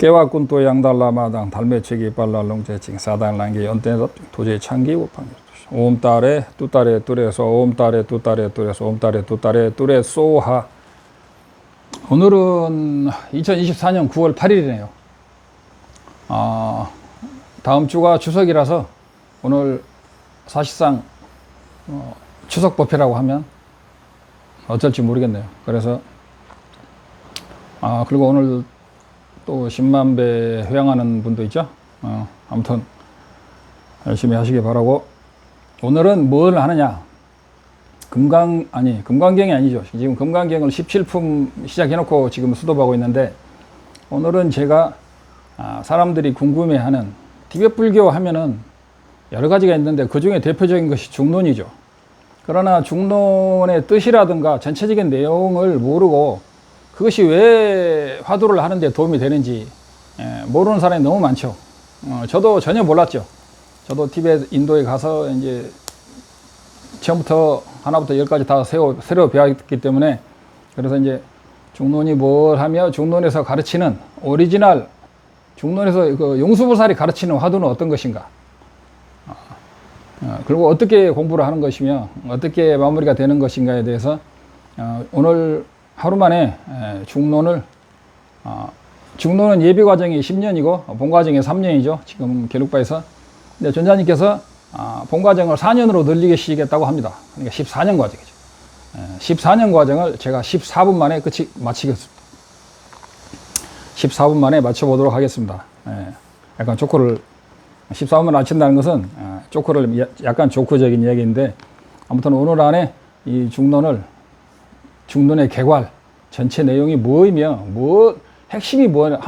깨와꾼 또 양달라마당 달매치기 빨랄롱제칭 사단란기 연대도 도저히 창기고 옴따레 뚜따레 뚜레서 옴따레 뚜따레 뚜레서 옴따레 뚜따레 뚜레 소하. 오늘은 2024년 9월 8일이네요. 다음 주가 추석이라서 오늘 사실상 추석 법회라고 하면 어쩔지 모르겠네요. 그래서 그리고 오늘 또 10만 배 회양하는 분도 있죠. 아무튼 열심히 하시기 바라고. 오늘은 뭘 하느냐? 금강경이 아니죠. 지금 금강경을 17품 시작해놓고 지금 수도하고 있는데, 오늘은 제가 사람들이 궁금해하는 티벳 불교 하면은 여러 가지가 있는데 그 중에 대표적인 것이 중론이죠. 그러나 중론의 뜻이라든가 전체적인 내용을 모르고 그것이 왜 화두를 하는데 도움이 되는지 모르는 사람이 너무 많죠. 저도 전혀 몰랐죠. 저도 티벳 인도에 가서 이제 처음부터 하나부터 열까지 다 새로 배웠기 때문에, 그래서 이제 중론이 뭘 하며 중론에서 가르치는 오리지널, 중론에서 그 용수보살이 가르치는 화두는 어떤 것인가, 그리고 어떻게 공부를 하는 것이며 어떻게 마무리가 되는 것인가에 대해서 오늘 하루 만에 중론은 예비 과정이 10년이고 본 과정이 3년이죠. 지금 계륵바에서. 근데 전자님께서 본 과정을 4년으로 늘리시겠다고 합니다. 그러니까 14년 과정이죠. 14년 과정을 제가 14분 만에 마치겠습니다. 14분 만에 맞춰보도록 하겠습니다. 약간 조커를 14분만 마친다는 것은 조커를 약간 조커적인 이야기인데, 아무튼 오늘 안에 이 중론의 개괄 전체 내용이 뭐이며 핵심이 뭔지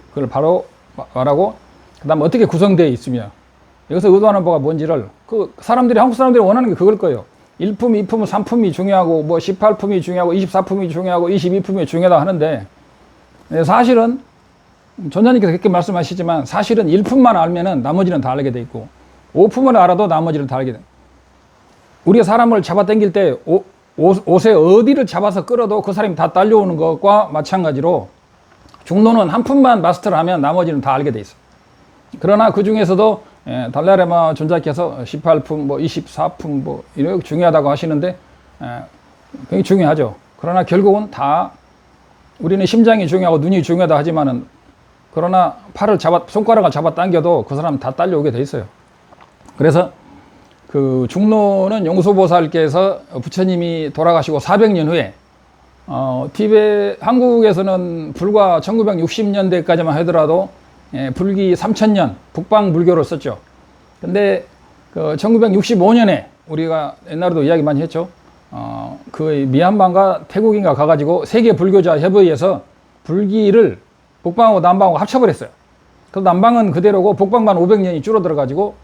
그걸 바로 말하고, 그 다음 어떻게 구성되어 있으며 여기서 의도하는 바가 뭔지를, 한국 사람들이 원하는 게 그걸 거예요. 1품, 2품, 3품이 중요하고 18품이 중요하고 24품이 중요하고 22품이 중요하다 하는데, 사실은 전자님께서 그렇게 말씀하시지만 사실은 1품만 알면은 나머지는 다 알게 돼 있고 5품을 알아도 나머지를 다 알게 돼. 우리가 사람을 잡아 당길 때 옷에 어디를 잡아서 끌어도 그 사람이 다 딸려오는 것과 마찬가지로 중론은 한 품만 마스터를 하면 나머지는 다 알게 돼 있어. 그러나 그 중에서도 달라레마 존자께서 18품, 24품 이렇게 중요하다고 하시는데 굉장히 중요하죠. 그러나 결국은 다 우리는 심장이 중요하고 눈이 중요하다 하지만은, 그러나 손가락을 잡아 당겨도 그 사람 다 딸려오게 돼 있어요. 그래서 그 중론은 용수보살께서 부처님이 돌아가시고 400년 후에 티벳 한국에서는 불과 1960년대까지만 하더라도 불기 3000년 북방 불교를 썼죠. 근데 그 1965년에 우리가 옛날에도 이야기 많이 했죠. 그 미얀마인가 태국인가 가가지고 세계 불교자 협의회에서 불기를 북방하고 남방하고 합쳐버렸어요. 그래서 남방은 그대로고 북방만 500년이 줄어들어가지고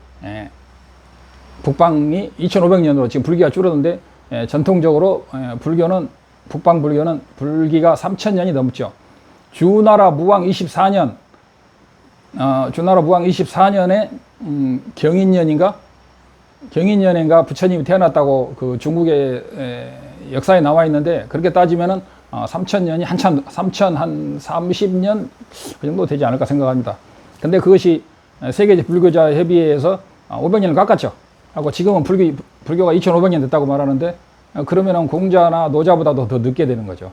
북방이 2500년으로 지금 불기가 줄었는데, 전통적으로 북방 불교는 불기가 3000년이 넘죠. 주나라 무왕 24년, 주나라 무왕 24년에 경인년인가 부처님이 태어났다고 그 중국의 역사에 나와 있는데, 그렇게 따지면은 3000년이 한참 3030년 그 정도 되지 않을까 생각합니다. 근데 그것이 세계 불교자 협의회에서 500년을 깎았죠. 하고 지금은 불교가 2500년 됐다고 말하는데, 그러면은 공자나 노자보다도 더 늦게 되는 거죠.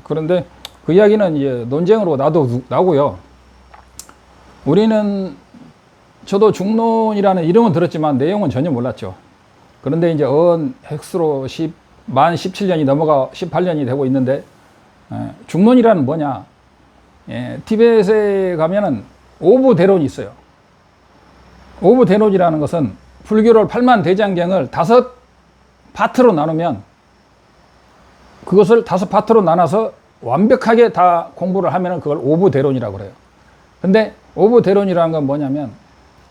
그런데 그 이야기는 이제 논쟁으로 나고요. 저도 중론이라는 이름은 들었지만 내용은 전혀 몰랐죠. 그런데 이제 헥스로 만 17년이 넘어가 18년이 되고 있는데, 중론이라는 뭐냐? 티벳에 가면은 오부대론이 있어요. 오부대론이라는 것은 불교를 8만 대장경을 5파트로 나누면 그것을 5파트로 나눠서 완벽하게 다 공부를 하면은 그걸 오부대론이라고 그래요. 근데 오부대론이라는 건 뭐냐면,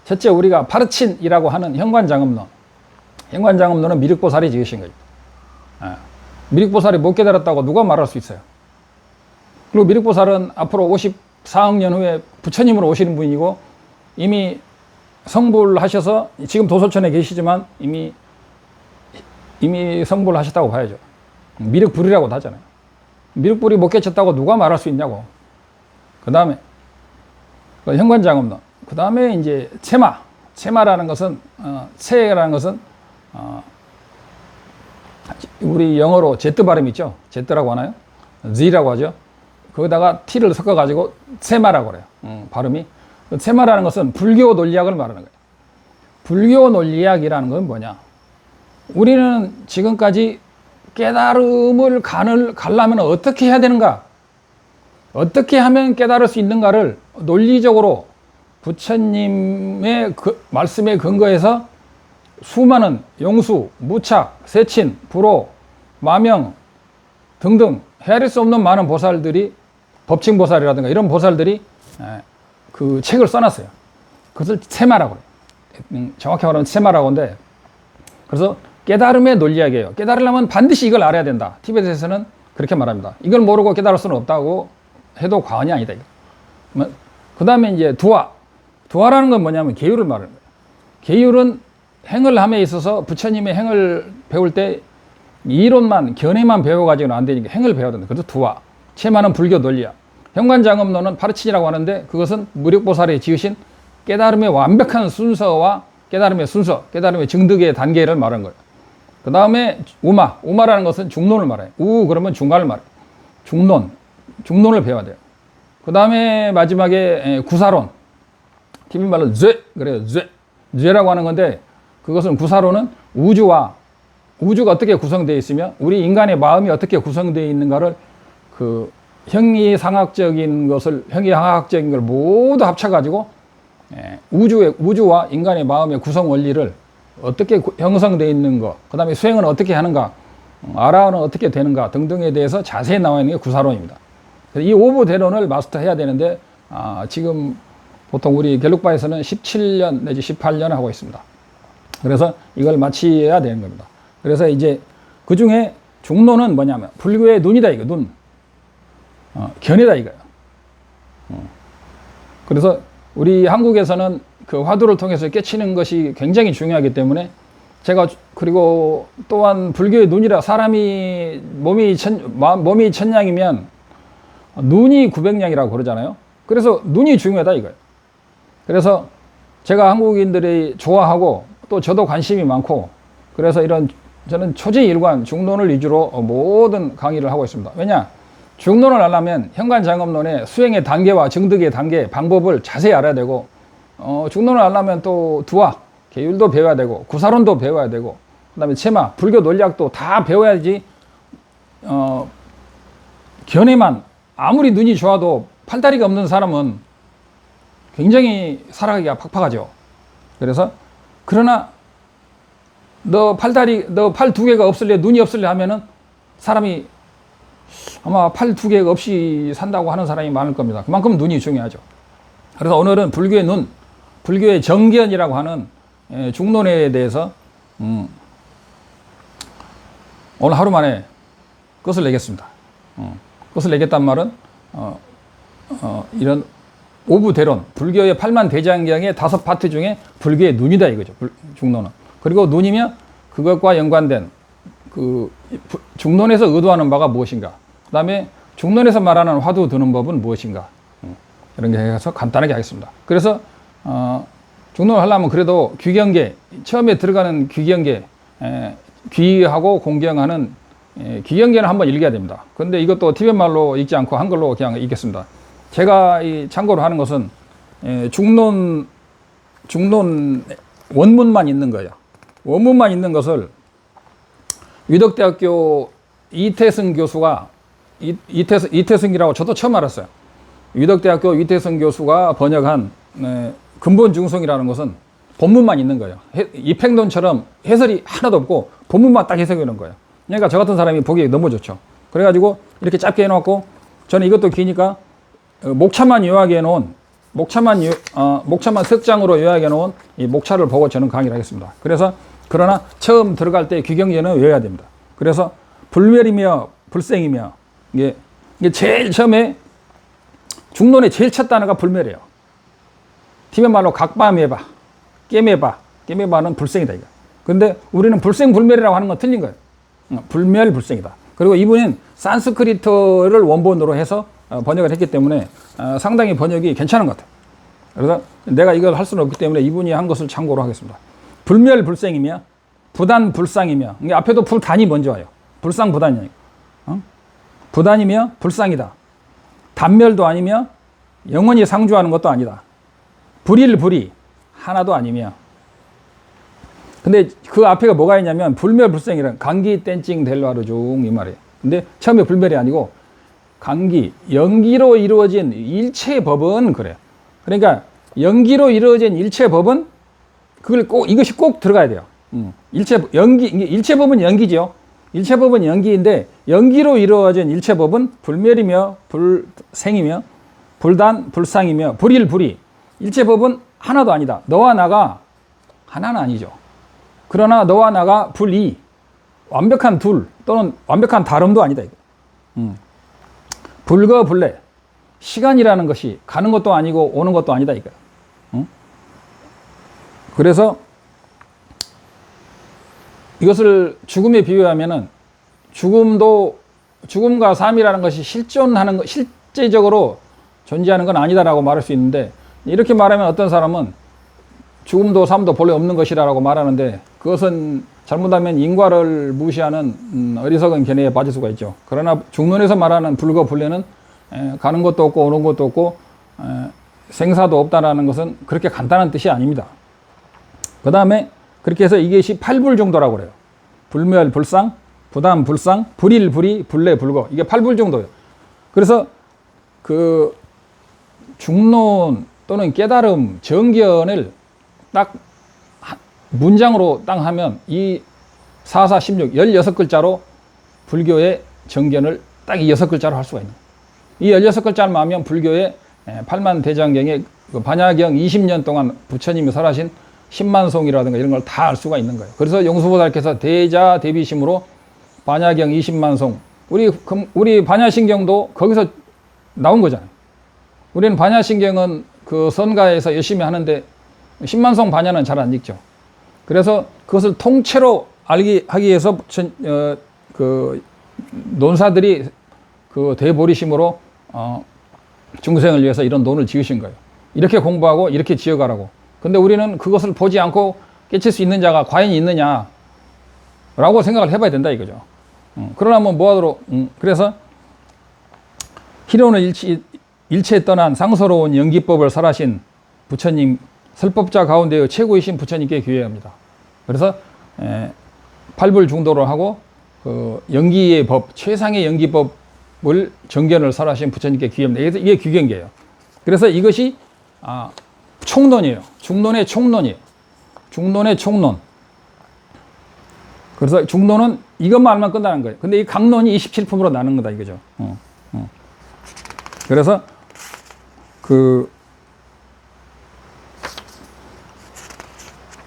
첫째 우리가 파르친이라고 하는 현관장엄론은 미륵보살이 지으신 거죠. 미륵보살이 못 깨달았다고 누가 말할 수 있어요. 그리고 미륵보살은 앞으로 54억 년 후에 부처님으로 오시는 분이고, 이미 성불하셔서 지금 도솔천에 계시지만 이미 성불하셨다고 봐야죠. 미륵불이라고도 하잖아요. 미륵불이 못 깨쳤다고 누가 말할 수 있냐고. 그 다음에 현관장엄론. 그 다음에 이제 체마라는 것은 체라는 것은 우리 영어로 Z 발음 있죠. Z라고 하나요? Z라고 하죠. 거기다가 T를 섞어가지고 체마라고 그래요. 발음이. 체마라는 것은 불교 논리학을 말하는 거예요. 불교 논리학이라는 건 뭐냐? 우리는 지금까지 깨달음을 가려면 어떻게 해야 되는가? 어떻게 하면 깨달을 수 있는가를 논리적으로 부처님의 말씀에 근거해서 수많은 용수, 무착, 세친, 불호, 마명 등등 헤아릴 수 없는 많은 보살들이, 법칭보살이라든가 이런 보살들이 그 책을 써놨어요. 그것을 체마라고 해요. 정확히 말하면 체마라고 하는데, 그래서 깨달음의 논리학이에요. 깨달으려면 반드시 이걸 알아야 된다. 티베트에서는 그렇게 말합니다. 이걸 모르고 깨달을 수는 없다고 해도 과언이 아니다. 그 다음에 이제 두화라는 건 뭐냐면 계율을 말하는 거예요. 계율은 행을 함에 있어서 부처님의 행을 배울 때 이론만, 견해만 배워가지고는 안 되니까 행을 배워야 된다. 그래서 두화. 체마는 불교 논리야. 현관장엄론은 파르친이라고 하는데 그것은 무력보살이 지으신 깨달음의 완벽한 순서와 깨달음의 순서, 깨달음의 증득의 단계를 말하는 거예요. 그 다음에 우마라는 것은 중론을 말해요. 그러면 중간을 말해요. 중론을 배워야 돼요. 그 다음에 마지막에 구사론. 티비말로 그래요. 죄라고 하는 건데, 그것은 구사론은 우주가 어떻게 구성되어 있으며 우리 인간의 마음이 어떻게 구성되어 있는가를 그 형이상학적인 걸 모두 합쳐가지고 우주와 인간의 마음의 구성 원리를 어떻게 형성되어 있는 것, 그 다음에 수행은 어떻게 하는가, 아라는 어떻게 되는가 등등에 대해서 자세히 나와 있는 게 구사론입니다. 이 오부대론을 마스터해야 되는데 지금 보통 우리 갤룩바에서는 17년 내지 18년 하고 있습니다. 그래서 이걸 마쳐야 되는 겁니다. 그래서 이제 그 중에 중론은 뭐냐면 불교의 눈이다, 이거 눈. 견해다, 이거예요. 그래서 우리 한국에서는 그 화두를 통해서 깨치는 것이 굉장히 중요하기 때문에 그리고 또한 불교의 눈이라, 사람이 몸이 천냥이면 눈이 900냥이라고 그러잖아요. 그래서 눈이 중요하다, 이거예요. 그래서 제가 한국인들이 좋아하고 또 저도 관심이 많고, 그래서 저는 초지일관 중론을 위주로 모든 강의를 하고 있습니다. 왜냐? 중론을 하려면 현관장엄론의 수행의 단계와 증득의 단계, 방법을 자세히 알아야 되고, 중론을 하려면 또 두화, 계율도 배워야 되고, 구사론도 배워야 되고, 그 다음에 체마, 불교 논리학도 다 배워야지, 견해만, 아무리 눈이 좋아도 팔다리가 없는 사람은 굉장히 살아가기가 팍팍하죠. 그러나 너 팔 2개가 없을래, 눈이 없을래 하면은 사람이 아마 팔 2개가 없이 산다고 하는 사람이 많을 겁니다. 그만큼 눈이 중요하죠. 그래서 오늘은 불교의 눈, 불교의 정견이라고 하는 중론에 대해서 오늘 하루 만에 끝을 내겠습니다. 끝을 내겠단 말은 이런 오부대론, 불교의 8만 대장경의 5파트 중에 불교의 눈이다, 이거죠. 중론은. 그리고 눈이면 그것과 연관된 그 중론에서 의도하는 바가 무엇인가, 그 다음에 중론에서 말하는 화두 드는 법은 무엇인가, 이런 게 해서 간단하게 하겠습니다. 그래서 중론을 하려면 그래도 귀경계, 처음에 들어가는 귀경계, 귀하고 공경하는 귀경계는 한번 읽어야 됩니다. 그런데 이것도 티벳말로 읽지 않고 한글로 그냥 읽겠습니다. 제가 참고로 하는 것은 중론 원문만 있는 거예요. 원문만 있는 것을 위덕대학교 이태승 교수가, 이태승이라고 저도 처음 알았어요. 위덕대학교 이태승 교수가 번역한 근본중성이라는 것은 본문만 있는 거예요. 입행론처럼 해설이 하나도 없고 본문만 딱 해석해 놓은 거예요. 그러니까 저 같은 사람이 보기 너무 좋죠. 그래가지고 이렇게 짧게 해놓고, 저는 이것도 기니까 목차만 요약해 놓은, 목차만 석장으로 요약해 놓은 이 목차를 보고 저는 강의를 하겠습니다. 그러나 처음 들어갈 때 귀경제는 외워야 됩니다. 그래서 불멸이며 불생이며, 이게 제일 처음에 중론의 제일 첫 단어가 불멸이에요. 티벳말로 각바메바, 깨메바는 불생이다, 이거. 근데 우리는 불생불멸이라고 하는 건 틀린 거예요. 불멸 불생이다. 그리고 이분은 산스크리트를 원본으로 해서 번역을 했기 때문에 상당히 번역이 괜찮은 것 같아요. 그래서 내가 이걸 할 수는 없기 때문에 이분이 한 것을 참고로 하겠습니다. 불멸불생이며 부단불상이며, 이게 앞에도 불단이 먼저 와요. 불상부단이니까. 부단이며 불상이다. 단멸도 아니며 영원히 상주하는 것도 아니다. 불일불이 하나도 아니며. 근데 그 앞에가 뭐가 있냐면 불멸불생이란 강기 땐찡 델와르중 이 말이에요. 근데 처음에 불멸이 아니고 강기, 연기로 이루어진 일체 법은 그래요. 그러니까 연기로 이루어진 일체 법은 그걸 꼭 이것이 꼭 들어가야 돼요. 일체법은 연기죠. 일체법은 연기인데 연기로 이루어진 일체법은 불멸이며 불생이며 불단 불상이며 불일불이. 일체법은 하나도 아니다. 너와 나가 하나는 아니죠. 그러나 너와 나가 불이, 완벽한 둘 또는 완벽한 다름도 아니다. 불거불례, 시간이라는 것이 가는 것도 아니고 오는 것도 아니다 이거야. 그래서 이것을 죽음에 비유하면은 죽음과 삶이라는 것이 실존하는 것, 실제적으로 존재하는 건 아니다라고 말할 수 있는데, 이렇게 말하면 어떤 사람은 죽음도 삶도 본래 없는 것이라고 말하는데, 그것은 잘못하면 인과를 무시하는 어리석은 견해에 빠질 수가 있죠. 그러나 중론에서 말하는 불거불례는 가는 것도 없고 오는 것도 없고 생사도 없다라는 것은 그렇게 간단한 뜻이 아닙니다. 그 다음에 그렇게 해서 이것이 8불 정도라고 그래요. 불멸, 불상, 부담, 불상, 불일, 불이, 불례, 불거. 이게 8불 정도예요. 그래서 그 중론 또는 깨달음, 정견을 딱 문장으로 딱 하면 이 4416, 16글자로 불교의 정견을 딱 이 6글자로 할 수가 있는 거예요. 이 16글자를 하면 불교의 팔만대장경의 그 반야경 20년 동안 부처님이 설하신 10만송이라든가 이런 걸 다 알 수가 있는 거예요. 그래서 용수보살께서 대자 대비심으로 반야경 20만송, 우리 반야신경도 거기서 나온 거잖아요. 우리는 반야신경은 그 선가에서 열심히 하는데 10만송 반야는 잘 안 읽죠. 그래서 그것을 통째로 하기 위해서 그 논사들이 그 대보리심으로 중생을 위해서 이런 논을 지으신 거예요. 이렇게 공부하고 이렇게 지어가라고. 근데 우리는 그것을 보지 않고 깨칠 수 있는 자가 과연 있느냐라고 생각을 해봐야 된다 이거죠. 그러려면 뭐하도록 그래서 희로는 일체에 떠난 상서로운 연기법을 설하신 부처님, 설법자 가운데의 최고이신 부처님께 기회합니다. 그래서 8불 중도를 하고 그 연기의 법, 최상의 연기법을 정견을 설하신 부처님께 기회합니다. 이게 귀경계예요. 그래서 이것이 총론이에요. 중론의 총론이에요. 중론의 총론. 그래서 중론은 이것만 알면 끝나는 거예요. 근데 이 강론이 27품으로 나눈 거다 이거죠. 그래서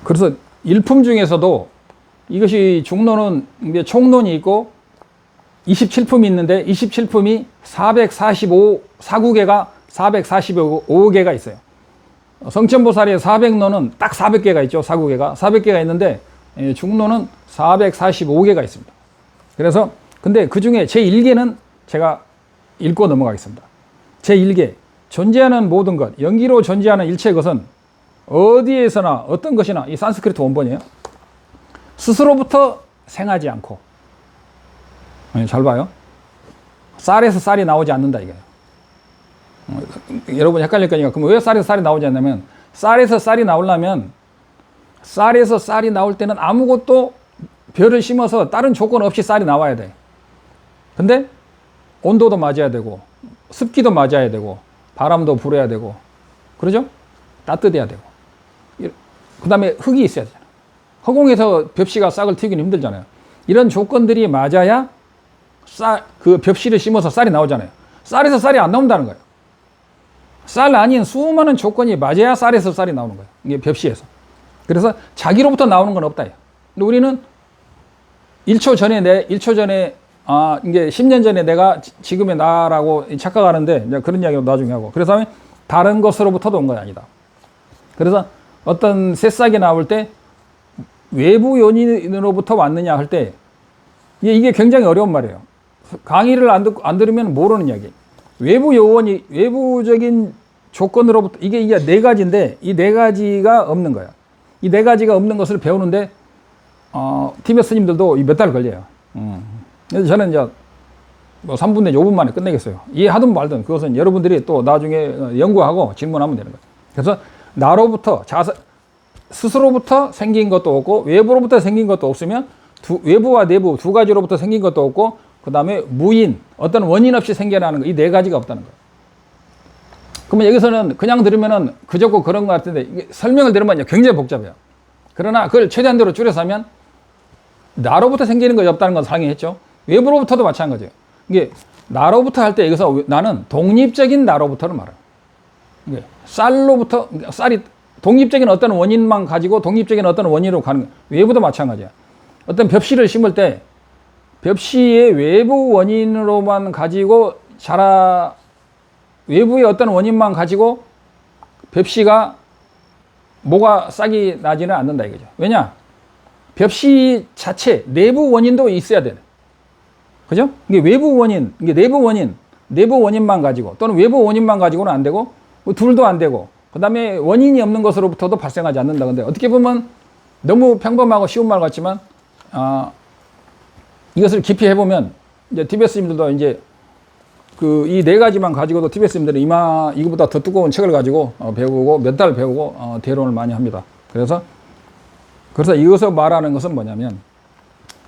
그래서 일품 중에서도 이것이 중론은 이제 총론이 있고 27품이 있는데 27품이 445사구계가 445개가 있어요. 성천보살의 400논은 딱 400개가 있죠. 사구계가 400개가 있는데 중론은 445개가 있습니다. 그래서 근데 그 중에 제1개는 제가 읽고 넘어가겠습니다. 제1개, 존재하는 모든 것, 연기로 존재하는 일체 것은 어디에서나 어떤 것이나, 이 산스크리트 원본이에요. 스스로부터 생하지 않고, 잘 봐요. 쌀에서 쌀이 나오지 않는다 이거예요. 여러분 헷갈릴 거니까, 그럼 왜 쌀에서 쌀이 나오지 않냐면, 쌀에서 쌀이 나오려면 쌀에서 쌀이 나올 때는 아무것도 벼를 심어서 다른 조건 없이 쌀이 나와야 돼. 근데 온도도 맞아야 되고 습기도 맞아야 되고 바람도 불어야 되고, 그러죠? 따뜻해야 되고, 그 다음에 흙이 있어야 되잖아요. 허공에서 벽씨가 싹을 틔우기는 힘들잖아요. 이런 조건들이 맞아야 그 벽씨를 심어서 쌀이 나오잖아요. 쌀에서 쌀이 안 나온다는 거예요. 쌀 아닌 수많은 조건이 맞아야 쌀에서 쌀이 나오는 거예요. 이게 벽씨에서. 그래서 자기로부터 나오는 건 없다. 근데 우리는 1초 전에 이게 10년 전에 내가 지금의 나라고 착각하는데, 이제 그런 이야기도 나중에 하고. 그래서 다른 것으로부터도 온 건 아니다. 그래서 어떤 새싹이 나올 때 외부 요인으로부터 왔느냐 할 때, 이게 굉장히 어려운 말이에요. 강의를 안 들으면 모르는 이야기. 외부 요원이 외부적인 조건으로부터 이게 네 가지인데 이 네 가지가 없는 거야. 이 네 가지가 없는 것을 배우는데 TBS 스님들도 몇 달 걸려요. 그래서 저는 이제 뭐 3분 내지 5분 만에 끝내겠어요. 이해하든 말든 그것은 여러분들이 또 나중에 연구하고 질문하면 되는 거예요. 그래서 나로부터 스스로부터 생긴 것도 없고 외부로부터 생긴 것도 없으면 외부와 내부 두 가지로부터 생긴 것도 없고 그 다음에 무인 어떤 원인 없이 생겨나는 거 이 네 가지가 없다는 거예요. 그러면 여기서는 그냥 들으면은 그저고 그런 것 같은데 이게 설명을 들으면 굉장히 복잡해요. 그러나 그걸 최대한대로 줄여서 하면 나로부터 생기는 것이 없다는 건 상의했죠. 외부로부터도 마찬가지예요. 이게 나로부터 할 때 여기서 나는 독립적인 나로부터를 말해요. 이게 쌀로부터 쌀이 독립적인 어떤 원인만 가지고 독립적인 어떤 원인으로 가는 거예요. 외부도 마찬가지야. 어떤 벽씨를 심을 때 벽씨의 외부 원인으로만 가지고 외부의 어떤 원인만 가지고 벽씨가 뭐가 싹이 나지는 않는다 이거죠. 왜냐? 벽씨 자체 내부 원인도 있어야 되네. 그죠? 이게 외부 원인, 이게 내부 원인만 가지고 또는 외부 원인만 가지고는 안 되고 둘도 안 되고 그 다음에 원인이 없는 것으로부터도 발생하지 않는다. 근데 어떻게 보면 너무 평범하고 쉬운 말 같지만 이것을 깊이 해보면 이제 TBS님들도 이제 이 네 가지만 가지고도 TBS님들은 이거보다 더 두꺼운 책을 가지고 배우고 몇 달 배우고 대론을 많이 합니다. 그래서 이것을 말하는 것은 뭐냐면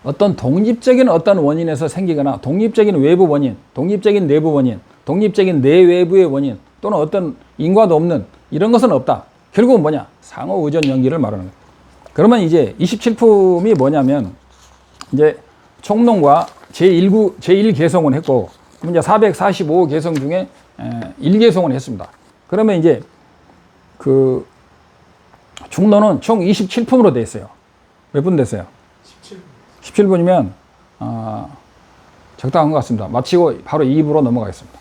어떤 독립적인 어떤 원인에서 생기거나 독립적인 외부 원인, 독립적인 내부 원인, 독립적인 내외부의 원인 또는 어떤 인과도 없는 이런 것은 없다. 결국은 뭐냐? 상호 의존 연기를 말하는 거예요. 그러면 이제 27품이 뭐냐면 이제 총론과 제1개송은 했고 이제 445 개송 중에 1개송은 했습니다. 그러면 이제 그 중론은 총 27품으로 되어 있어요. 몇 분 됐어요? 17분. 17분이면 적당한 것 같습니다. 마치고 바로 2부로 넘어가겠습니다.